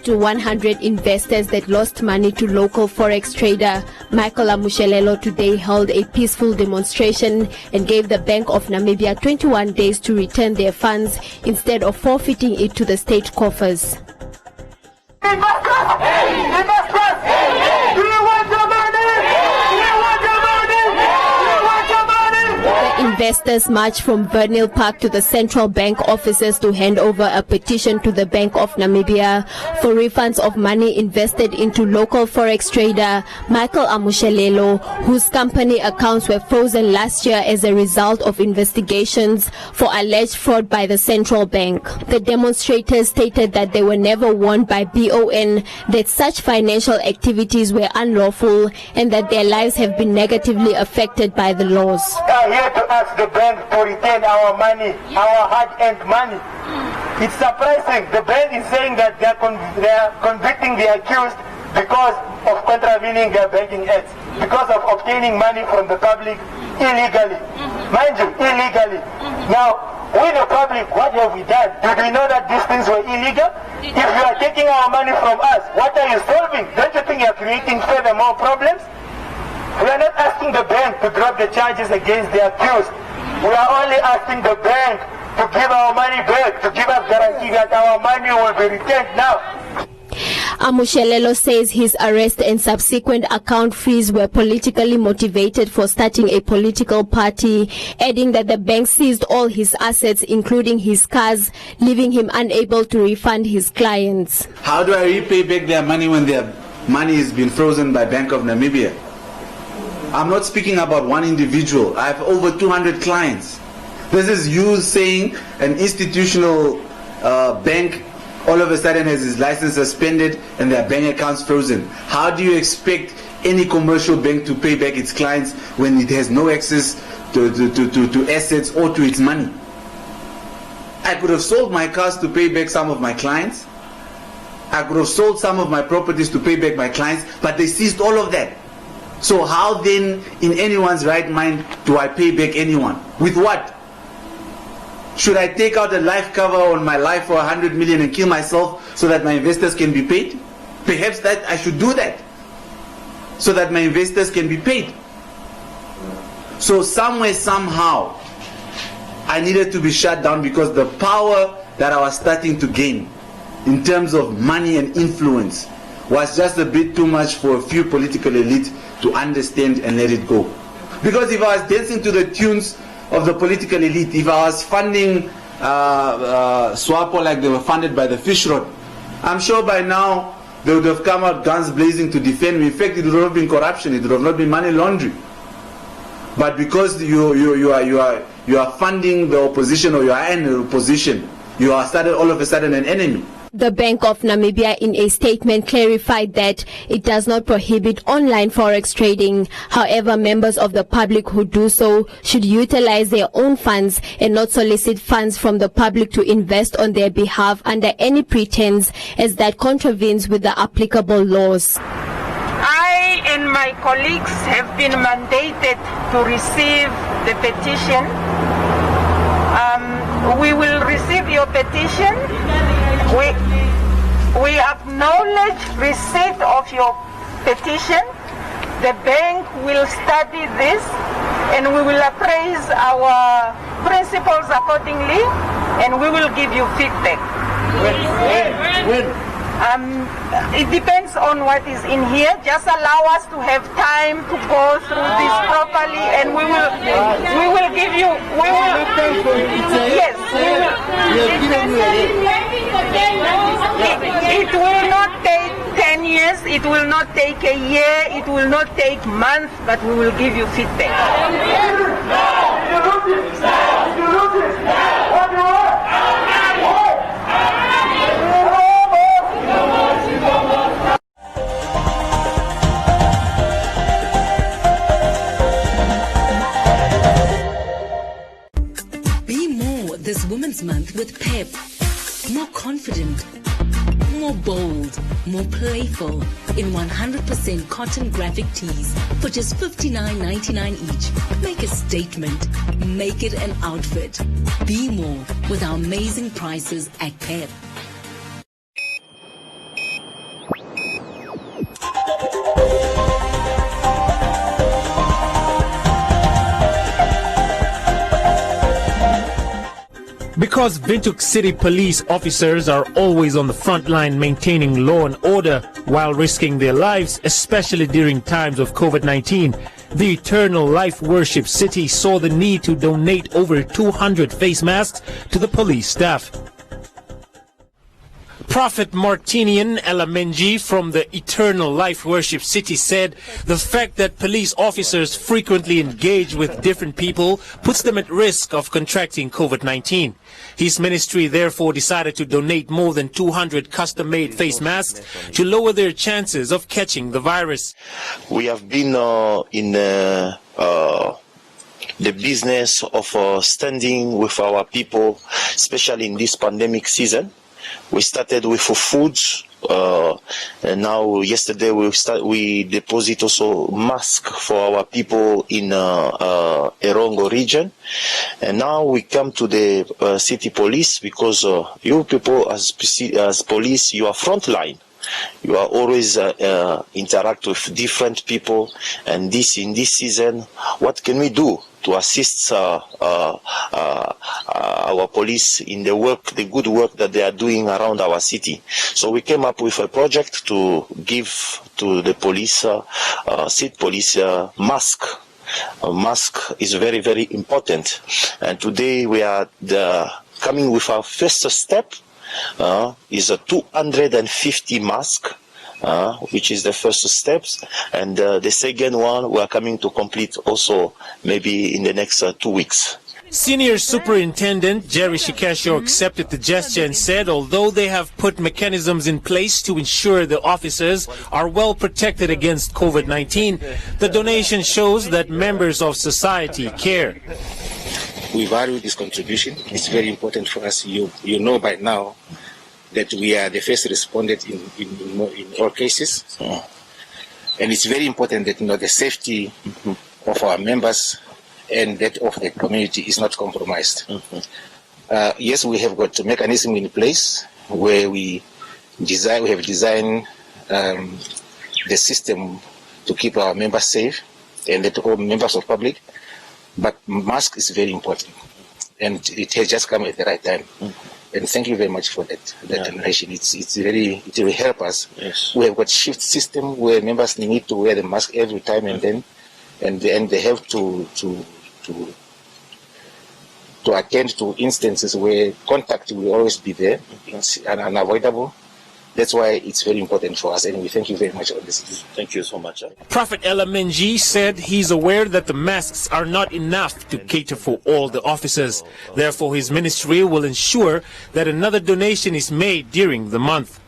to 100 investors that lost money to local Forex trader Michael Amushelelo today held a peaceful demonstration and gave the Bank of Namibia 21 days to return their funds instead of forfeiting it to the state coffers. Investors marched from Vernil Park to the Central Bank offices to hand over a petition to the Bank of Namibia for refunds of money invested into local Forex trader Michael Amushelelo, whose company accounts were frozen last year as a result of investigations for alleged fraud by the Central Bank. The demonstrators stated that they were never warned by BON that such financial activities were unlawful and that their lives have been negatively affected by the laws. Ask the bank to return our money, our hard-earned money. It's surprising. The bank is saying that they are convicting the accused because of contravening their banking acts, because of obtaining money from the public illegally. Mind you, illegally. Now, we the public, what have we done? Did we know that these things were illegal? If you are taking our money from us, what are you solving? Don't you think you are creating further more problems? We are not asking the bank to drop the charges against the accused. We are only asking the bank to give our money back, to give us guarantee that our money will be returned now. Amushelelo says his arrest and subsequent account freeze were politically motivated for starting a political party, adding that the bank seized all his assets, including his cars, leaving him unable to refund his clients. How do I repay back their money when their money has been frozen by Bank of Namibia? I'm not speaking about one individual. I have over 200 clients. This is you saying an institutional bank all of a sudden has his license suspended and their bank accounts frozen. How do you expect any commercial bank to pay back its clients when it has no access to assets or to its money? I could have sold my cars to pay back some of my clients. I could have sold some of my properties to pay back my clients, but they seized all of that. So how then, in anyone's right mind, do I pay back anyone? With what? Should I take out a life cover on my life for 100 million and kill myself so that my investors can be paid? Perhaps that I should do that so that my investors can be paid. So somewhere, somehow, I needed to be shut down because the power that I was starting to gain in terms of money and influence was just a bit too much for a few political elite to understand and let it go. Because if I was dancing to the tunes of the political elite, if I was funding SWAPO like they were funded by the fish rod, I'm sure by now they would have come out guns blazing to defend me. In fact, it would have been corruption, it would have not been money laundering. But because you are funding the opposition, or you are in the opposition, you are started all of a sudden an enemy. The Bank of Namibia in a statement clarified that it does not prohibit online forex trading. However, members of the public who do so should utilize their own funds and not solicit funds from the public to invest on their behalf under any pretense, as that contravenes with the applicable laws. I and my colleagues have been mandated to receive the petition. We will receive your petition. We acknowledge receipt of your petition. The bank will study this and we will appraise our principles accordingly and we will give you feedback. It depends on what is in here. Just allow us to have time to go through this properly, and we will give you. Yes. It will not take 10 years. It will not take a year. It will not take months. But we will give you feedback. This Women's Month with Pep. More confident, more bold, more playful in 100% cotton graphic tees for just $59.99 each. Make a statement. Make it an outfit. Be more with our amazing prices at Pep. Because Windhoek City police officers are always on the front line maintaining law and order while risking their lives, especially during times of COVID-19, the Eternal Life Worship City saw the need to donate over 200 face masks to the police staff. Prophet Martinian Elamenji from the Eternal Life Worship City said the fact that police officers frequently engage with different people puts them at risk of contracting COVID-19. His ministry therefore decided to donate more than 200 custom-made face masks to lower their chances of catching the virus. We have been in the business of standing with our people, especially in this pandemic season. We started with food, and now yesterday we deposit also mask for our people in Erongo region, and now we come to the city police because you people as police, you are frontline. You are always interact with different people, and in this season, what can we do to assist our police in the good work that they are doing around our city? So we came up with a project to give to the police, city police, mask. A mask is very, very important, and today we are coming with our first step. Is a 250 mask, which is the first steps, and the second one we are coming to complete also maybe in the next 2 weeks. Senior Superintendent Jerry Shikasho accepted the gesture and said although they have put mechanisms in place to ensure the officers are well protected against COVID-19, the donation shows that members of society care. We value this contribution. It's very important for us. You know by now that we are the first respondent in all cases. And it's very important that the safety of our members and that of the community is not compromised. Yes, we have got a mechanism in place where we have designed the system to keep our members safe and that all members of public. But mask is very important, and it has just come at the right time. And thank you very much for that donation. It will help us. Yes. We have got shift system where members need to wear the mask every time, and then they have to attend to instances where contact will always be there and unavoidable. That's why it's very important for us, and we thank you very much on this. Thank you so much. Prophet Elamenji said he's aware that the masks are not enough to cater for all the officers. Therefore, his ministry will ensure that another donation is made during the month.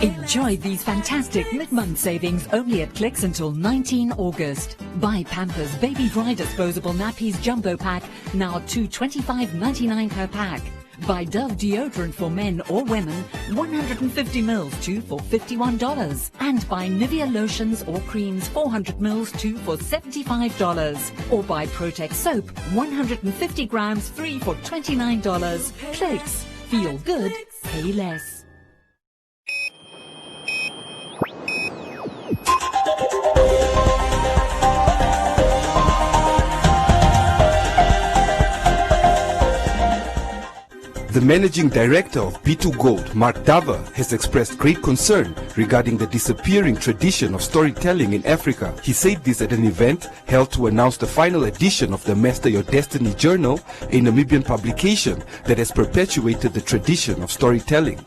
Enjoy these fantastic mid-month savings only at Clicks until 19 August. Buy Pampers Baby Dry Disposable Nappies Jumbo Pack, now $225.99 per pack. Buy Dove Deodorant for men or women, 150 mils, 2 for $51. And buy Nivea Lotions or Creams, 400 mils, 2 for $75. Or buy Protex Soap, 150 grams, 3 for $29. Clicks. Feel good, pay less. The managing director of B2 Gold, Mark Dava, has expressed great concern regarding the disappearing tradition of storytelling in Africa. He said this at an event held to announce the final edition of the Master Your Destiny Journal, a Namibian publication that has perpetuated the tradition of storytelling.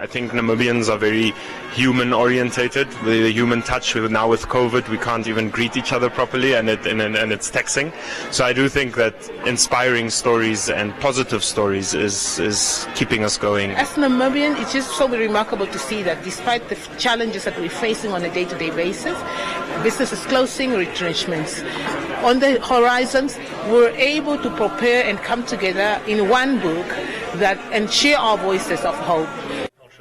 I think Namibians are very human-orientated, with the human touch. Now with COVID, we can't even greet each other properly, and it's taxing. So I do think that inspiring stories and positive stories is keeping us going. As Namibian, it's just so remarkable to see that despite the challenges that we're facing on a day-to-day basis, businesses closing, retrenchments, on the horizons, we're able to prepare and come together in one book and share our voices of hope.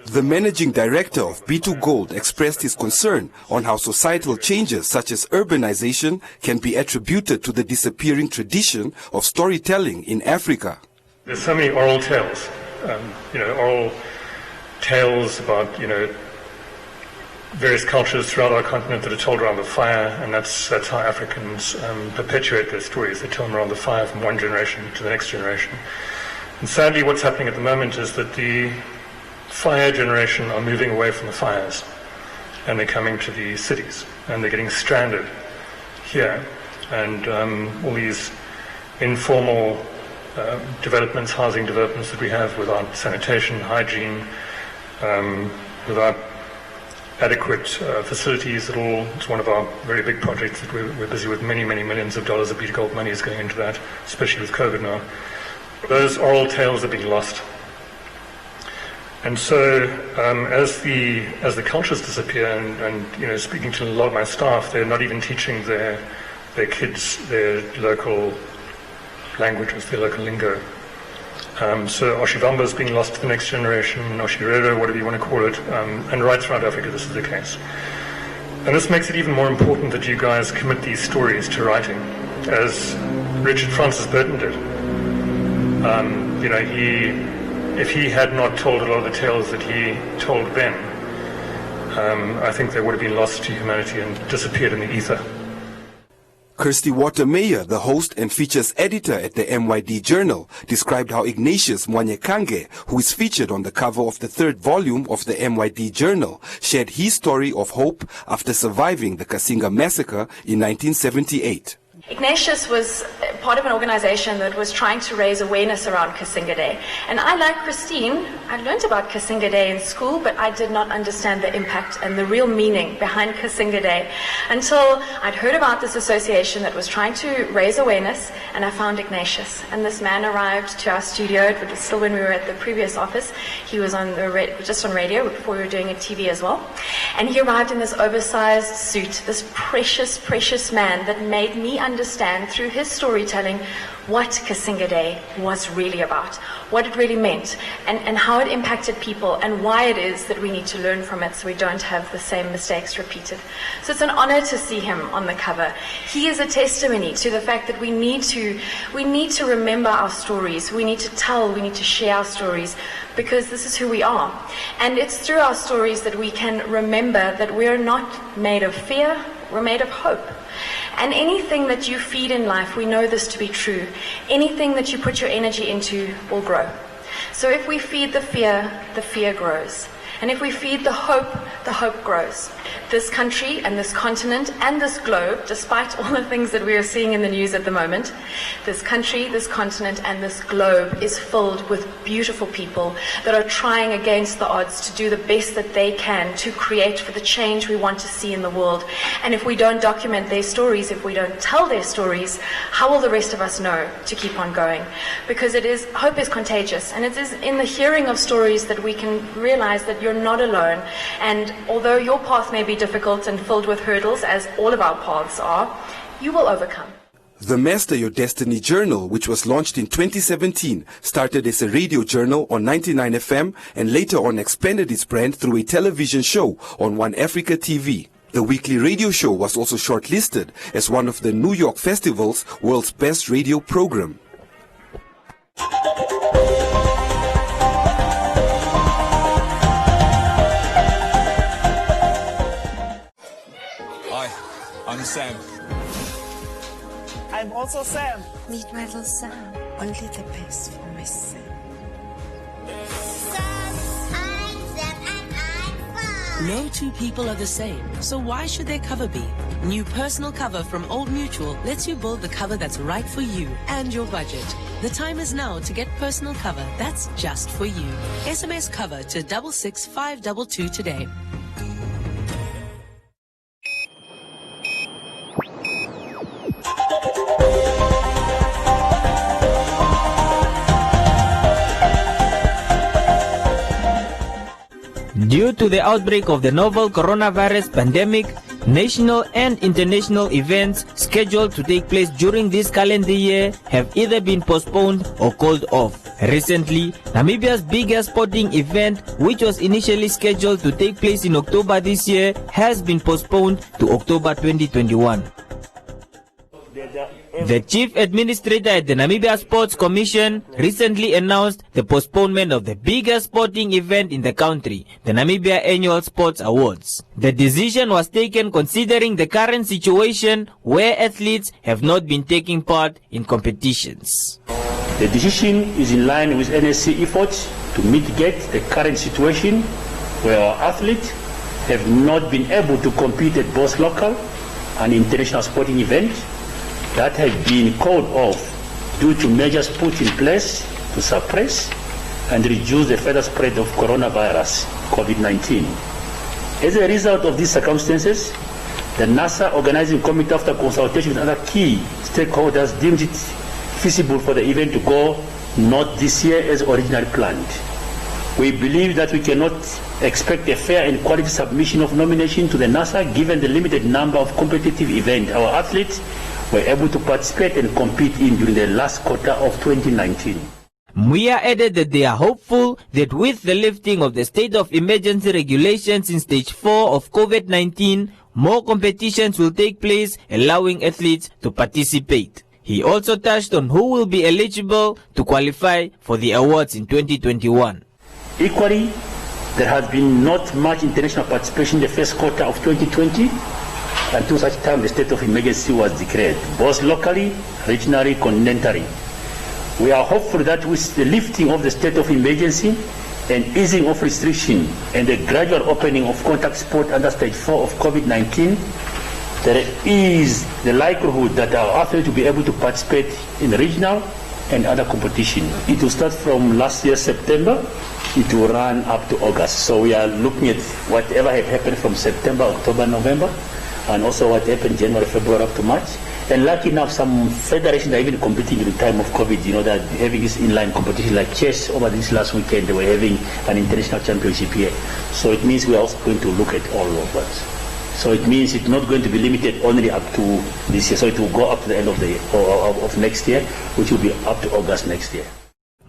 The managing director of B2 Gold expressed his concern on how societal changes such as urbanization can be attributed to the disappearing tradition of storytelling in Africa. There's so many oral tales, oral tales about, various cultures throughout our continent that are told around the fire, and that's how Africans perpetuate their stories. They tell them around the fire from one generation to the next generation. And sadly, what's happening at the moment is that the fire generation are moving away from the fires, and they're coming to the cities, and they're getting stranded here. And all these informal developments, housing developments that we have without sanitation, hygiene, without adequate facilities at all. It's one of our very big projects that we're busy with. Many millions of dollars of Beta Gold money is going into that, especially with COVID now. Those oral tales are being lost. And so as the cultures disappear, and speaking to a lot of my staff, they're not even teaching their kids their local languages, their local lingo. So Oshivamba is being lost to the next generation, Oshirero, whatever you want to call it, and right throughout Africa this is the case. And this makes it even more important that you guys commit these stories to writing, as Richard Francis Burton did. If he had not told a lot of the tales that he told then, I think they would have been lost to humanity and disappeared in the ether. Kirsty Watermeyer, the host and features editor at the MYD Journal, described how Ignatius Mwanyekange, who is featured on the cover of the 3rd volume of the MYD Journal, shared his story of hope after surviving the Kasinga massacre in 1978. Ignatius was part of an organization that was trying to raise awareness around Kasinga Day. And I, like Christine, I learned about Kasinga Day in school, but I did not understand the impact and the real meaning behind Kasinga Day until I'd heard about this association that was trying to raise awareness, and I found Ignatius. And this man arrived to our studio. It was still when we were at the previous office. He was on just on radio before we were doing a TV as well. And he arrived in this oversized suit, this precious man that made me understand through his storytelling what Kasinga Day was really about, what it really meant, and how it impacted people, and why it is that we need to learn from it so we don't have the same mistakes repeated. So it's an honor to see him on the cover. He is a testimony to the fact that we need to remember our stories. We need to share our stories, because this is who we are. And it's through our stories that we can remember that we are not made of fear, we're made of hope. And anything that you feed in life, we know this to be true. Anything that you put your energy into will grow. So if we feed the fear grows. And if we feed the hope grows. This country and this continent and this globe, despite all the things that we are seeing in the news at the moment, this country, this continent and this globe is filled with beautiful people that are trying against the odds to do the best that they can to create for the change we want to see in the world. And if we don't document their stories, if we don't tell their stories, how will the rest of us know to keep on going? Because hope is contagious, and it is in the hearing of stories that we can realize that you're not alone. And although your path may be difficult and filled with hurdles, as all of our paths are, you will overcome. The Master Your Destiny Journal, which was launched in 2017, started as a radio journal on 99 FM and later on expanded its brand through a television show on One Africa TV. The weekly radio show was also shortlisted as one of the New York Festival's World's Best Radio Program. I'm Sam. I'm also Sam. Meet my little Sam. Only the best for my Sam. No two people are the same, so why should their cover be? New personal cover from Old Mutual lets you build the cover that's right for you and your budget. The time is now to get personal cover that's just for you. SMS cover to 66522 today. Due to the outbreak of the novel coronavirus pandemic, national and international events scheduled to take place during this calendar year have either been postponed or called off. Recently, Namibia's biggest sporting event, which was initially scheduled to take place in October this year, has been postponed to October 2021. The chief administrator at the Namibia Sports Commission recently announced the postponement of the biggest sporting event in the country, the Namibia Annual Sports Awards. The decision was taken considering the current situation where athletes have not been taking part in competitions. The decision is in line with NSC efforts to mitigate the current situation where our athletes have not been able to compete at both local and international sporting events that have been called off due to measures put in place to suppress and reduce the further spread of coronavirus, COVID-19. As a result of these circumstances, the NASA Organizing Committee, after consultation with other key stakeholders, deemed it feasible for the event to go not this year as originally planned. We believe that we cannot expect a fair and quality submission of nomination to the NASA given the limited number of competitive events our athletes were able to participate and compete in during the last quarter of 2019. Muya added that they are hopeful that with the lifting of the state of emergency regulations in stage 4 of COVID-19, more competitions will take place, allowing athletes to participate. He also touched on who will be eligible to qualify for the awards in 2021. Equally, there has been not much international participation in the first quarter of 2020 until such time the state of emergency was declared, both locally, regionally, continentally. We are hopeful that with the lifting of the state of emergency and easing of restriction and the gradual opening of contact sport under stage 4 of COVID-19, there is the likelihood that our athletes will be able to participate in regional and other competition. It will start from last year, September. It will run up to August. So we are looking at whatever had happened from September, October, November, and also what happened January, February up to March. And lucky enough, some federations are even competing in the time of COVID, that having this inline competition like chess over this last weekend, they were having an international championship here. So it means we are also going to look at all of that. So it means it's not going to be limited only up to this year. So it will go up to the end of the year, of next year, which will be up to August next year.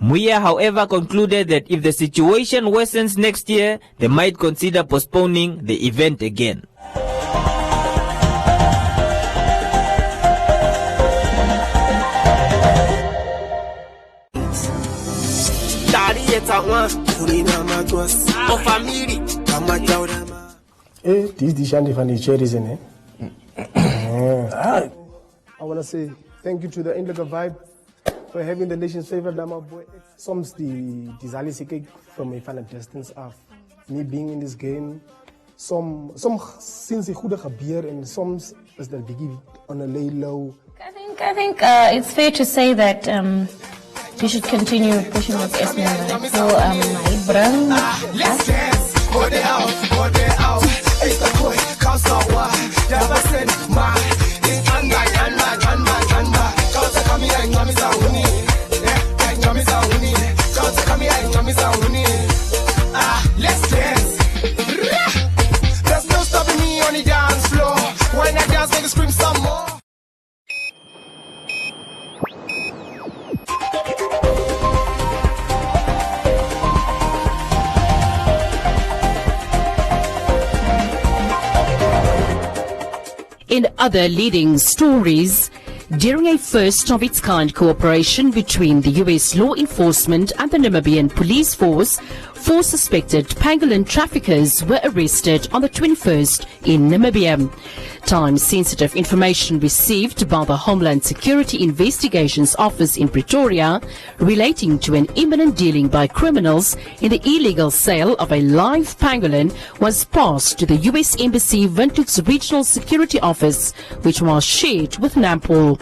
Muya, however, concluded that if the situation worsens next year, they might consider postponing the event again. This is Shandy from the cherries, isn't it? I want to say thank you to the Indica Vibe for having the nation's favorite Dama boy. Soms the Zali Sike from a final distance of me being in this game. Some since the goede gebeur and some is the biggie on a lay low. I think it's fair to say that we should continue pushing this SMN. So I bring let's dance, go there out. It's the boy, cause so what? Never send my let's dance. There's no stopping me on the dance floor. When I dance, make scream some more. In other leading stories, during a first-of-its-kind cooperation between the U.S. law enforcement and the Namibian police force, 4 suspected pangolin traffickers were arrested on the 21st in Namibia. Time-sensitive information received by the Homeland Security Investigations Office in Pretoria relating to an imminent dealing by criminals in the illegal sale of a live pangolin was passed to the U.S. Embassy Windhoek's Regional Security Office, which was shared with NAMPOL.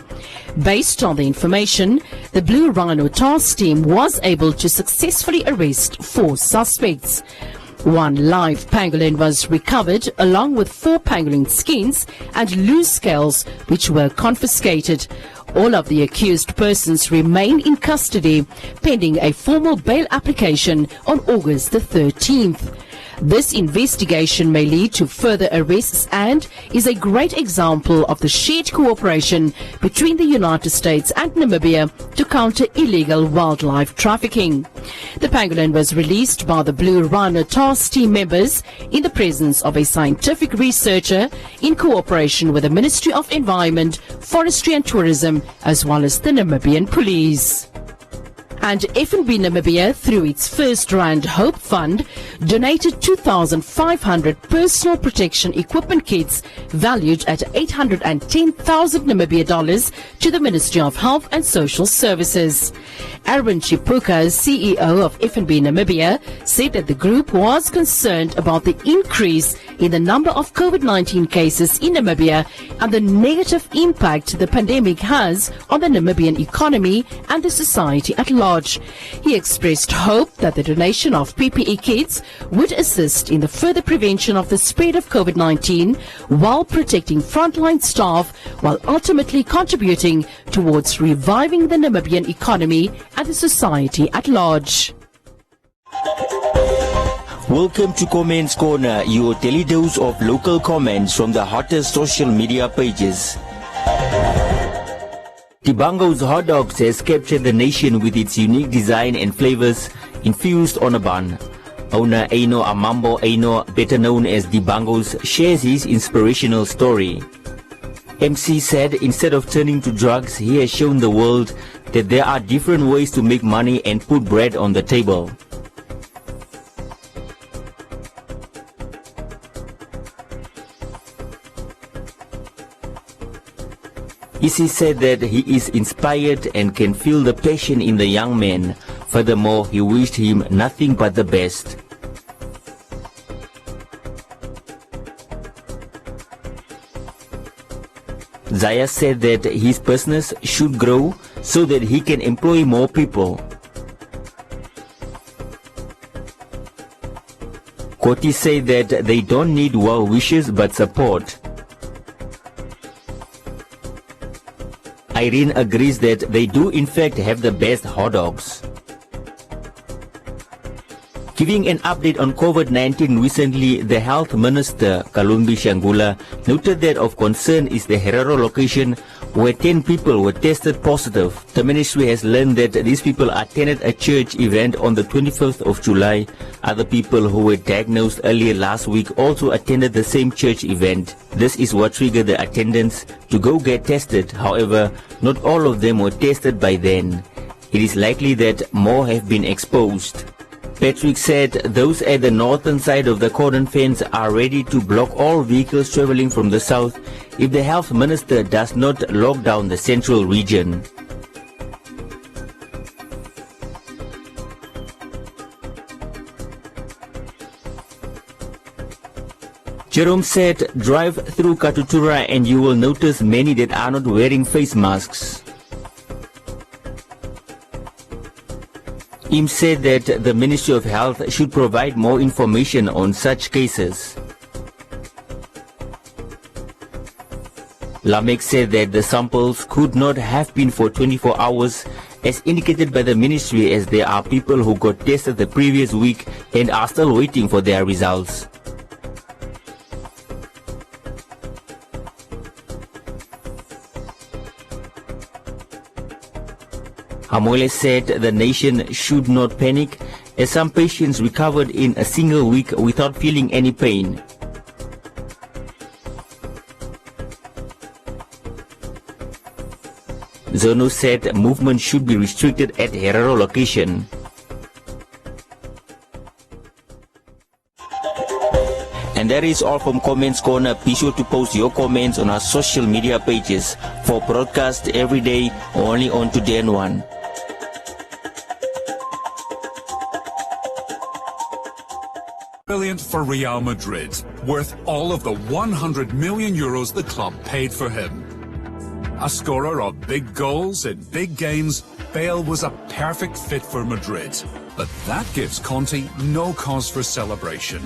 Based on the information, the Blue Rhino task team was able to successfully arrest 4 suspects. 1 live pangolin was recovered along with 4 pangolin skins and loose scales, which were confiscated. All of the accused persons remain in custody pending a formal bail application on August the 13th. This investigation may lead to further arrests and is a great example of the shared cooperation between the United States and Namibia to counter illegal wildlife trafficking. The pangolin was released by the Blue Rhino Task Team members in the presence of a scientific researcher in cooperation with the Ministry of Environment, Forestry and Tourism, as well as the Namibian Police. And FNB Namibia, through its First Rand Hope Fund, donated 2,500 personal protection equipment kits valued at 810,000 Namibia dollars to the Ministry of Health and Social Services. Aaron Chipuka, CEO of FNB Namibia, said that the group was concerned about the increase in the number of COVID-19 cases in Namibia and the negative impact the pandemic has on the Namibian economy and the society at large. He expressed hope that the donation of PPE kits would assist in the further prevention of the spread of COVID-19 while protecting frontline staff, while ultimately contributing towards reviving the Namibian economy and the society at large. Welcome to Comments Corner, your daily dose of local comments from the hottest social media pages. Dibango's hot dogs has captured the nation with its unique design and flavors infused on a bun. Owner Aino Amambo Aino, better known as Dibango's, shares his inspirational story. MC said instead of turning to drugs, he has shown the world that there are different ways to make money and put bread on the table. Isi said that he is inspired and can feel the passion in the young man. Furthermore, he wished him nothing but the best. Zaya said that his business should grow so that he can employ more people. Koti said that they don't need well wishes but support. Irene agrees that they do in fact have the best hot dogs. Giving an update on COVID-19 recently, the Health Minister, Kalumbi Shangula, noted that of concern is the Herero location where 10 people were tested positive. The ministry has learned that these people attended a church event on the 25th of July. Other people who were diagnosed earlier last week also attended the same church event. This is what triggered the attendants to go get tested. However, not all of them were tested by then. It is likely that more have been exposed. Patrick said those at the northern side of the cordon fence are ready to block all vehicles traveling from the south if the health minister does not lock down the central region. Jerome said, drive through Katutura and you will notice many that are not wearing face masks. Im said that the Ministry of Health should provide more information on such cases. Lamek said that the samples could not have been for 24 hours as indicated by the ministry, as there are people who got tested the previous week and are still waiting for their results. Amoile said the nation should not panic, as some patients recovered in a single week without feeling any pain. Zono said movement should be restricted at Herero location. And that is all from Comments Corner. Be sure to post your comments on our social media pages for broadcast every day, only on Today and One. Brilliant for Real Madrid, worth all of the 100 million euros the club paid for him. A scorer of big goals in big games, Bale was a perfect fit for Madrid. But that gives Conte no cause for celebration.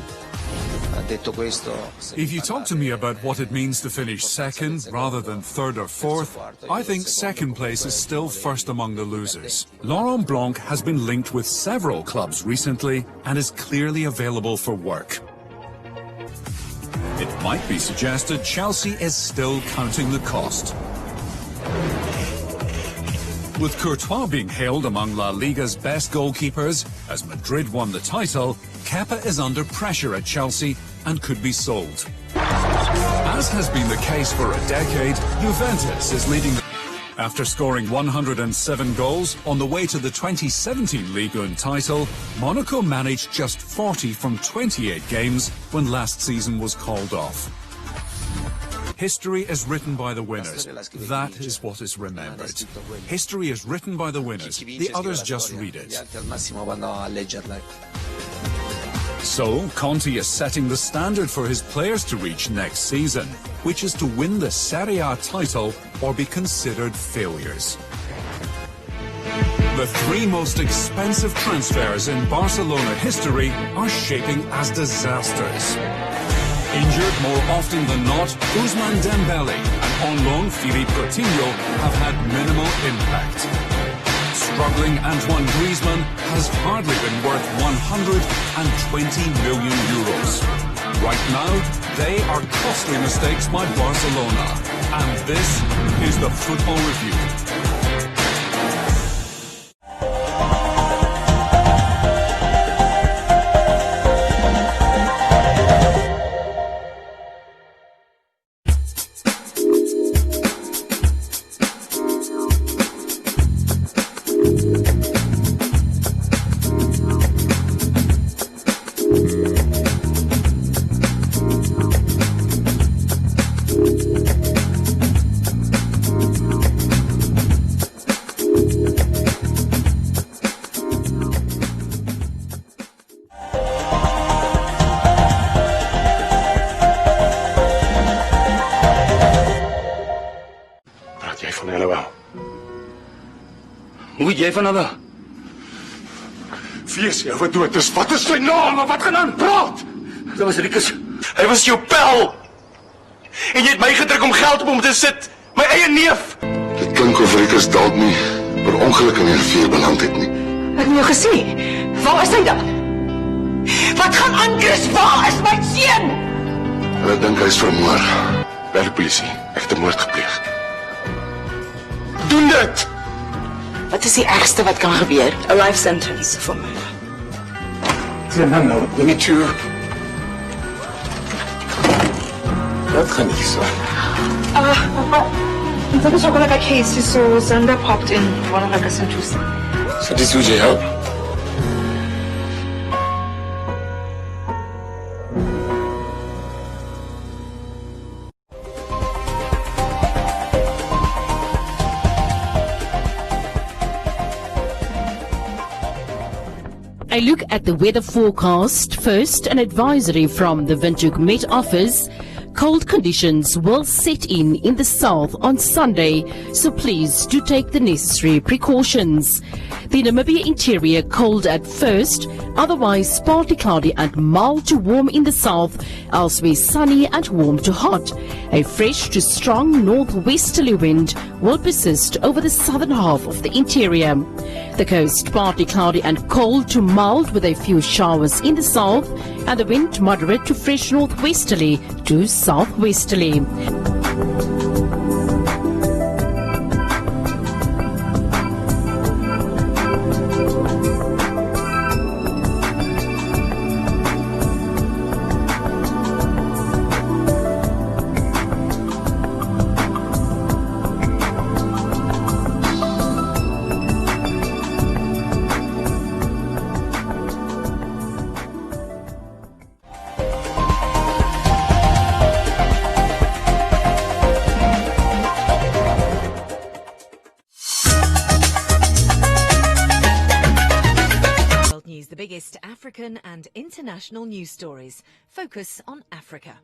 If you talk to me about what it means to finish second rather than third or fourth, I think second place is still first among the losers. Laurent Blanc has been linked with several clubs recently and is clearly available for work. It might be suggested Chelsea is still counting the cost. With Courtois being hailed among La Liga's best goalkeepers, as Madrid won the title, Kepa is under pressure at Chelsea and could be sold. As has been the case for a decade, Juventus is leading the... After scoring 107 goals on the way to the 2017 Ligue 1 title, Monaco managed just 40 from 28 games when last season was called off. History is written by the winners. That is what is remembered. History is written by the winners. The others just read it. So, Conte is setting the standard for his players to reach next season, which is to win the Serie A title or be considered failures. The three most expensive transfers in Barcelona history are shaping as disasters. Injured more often than not, Ousmane Dembele and on loan Philippe Coutinho have had minimal impact. Struggling Antoine Griezmann has hardly been worth 120 million euros. Right now, they are costly mistakes by Barcelona. And this is the Football Review. Hoe weet jy van hulle? Fees jy wat dood is. Wat is sy naam? Wat gaan aan praat? Dit was Rikus. Hy was jou pel. En jy het my gedruk om geld op hom te sit. My eie neef. Dit klink of Rikus dalk nie per ongeluk in die rivier beland het nie. Ek het jou gesê. Waar is hy dan? Wat gaan aan, Chris? Waar is my seun? Hulle dink hy is vermoor. By die polisie. Ek het 'n moord gepleeg. Doen dit! Wat is die ergste wat kan gebeur? A life sentence vir murder. No, we need to... Dat gaan nie so. Dit is ook al 'n case, so Zander popped in one of like a sentence. So dis hoe jy help. A look at the weather forecast. First, an advisory from the Windhoek Met Office. Cold conditions will set in the south on Sunday, so please do take the necessary precautions. The Namibia interior cold at first, otherwise partly cloudy and mild to warm in the south, elsewhere sunny and warm to hot. A fresh to strong northwesterly wind will persist over the southern half of the interior. The coast partly cloudy and cold to mild with a few showers in the south, and the wind moderate to fresh northwesterly to southwesterly. The biggest African and international news stories focus on Africa.